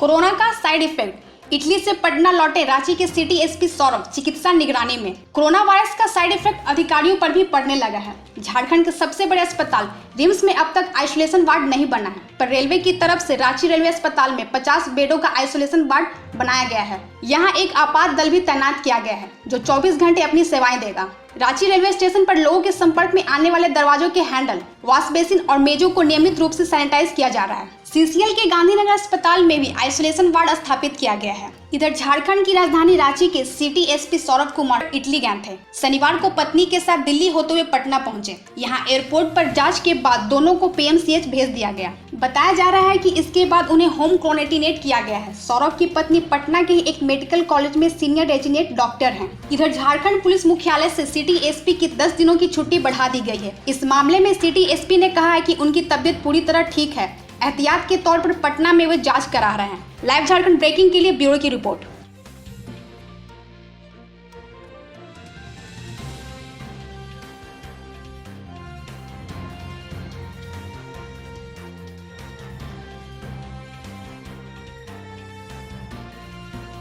Corona का side effect. Italy से पटना लौटे रांची के सिटी एसपी सौरभ चिकित्सा निगरानी में। कोरोना वायरस का साइड इफेक्ट अधिकारियों पर भी पड़ने लगा है। झारखंड के सबसे बड़े अस्पताल रिम्स में अब तक आइसोलेशन वार्ड नहीं बना है, पर रेलवे की तरफ से रांची रेलवे अस्पताल में 50 बेडों का आइसोलेशन वार्ड बनाया गया है। यहाँ एक आपात दल भी तैनात किया गया है जो 24 घंटे अपनी सेवाएं देगा। रांची रेलवे स्टेशन पर लोगों के संपर्क में आने वाले दरवाजों के हैंडल, वॉश बेसिन और मेजों को नियमित रूप से सैनिटाइज किया जा रहा है। सीसीएल के गांधीनगर अस्पताल में भी आइसोलेशन वार्ड स्थापित किया गया है। इधर झारखंड की राजधानी रांची के city SP Saurabh Kumar Italy गए थे। शनिवार को पत्नी के साथ दिल्ली होते हुए पटना पहुंचे। यहां एयरपोर्ट पर जांच के बाद दोनों को पीएमसीएच भेज दिया गया। बताया जा रहा है कि इसके बाद उन्हें होम क्वारंटाइन किया गया है। सौरभ की पत्नी पटना के एक मेडिकल कॉलेज में सीनियर रेजिडेंट डॉक्टर हैं। इधर झारखंड पुलिस मुख्यालय से सिटी एसपी की 10 दिनों की छुट्टी बढ़ा दी गई है। इस मामले में सिटी एसपी ने कहा है कि उनकी तबीयत पूरी तरह ठीक है। एहतियात के तौर पर पटना में वे जांच करा रहे हैं। लाइव झारखंड ब्रेकिंग के लिए ब्यूरो की रिपोर्ट।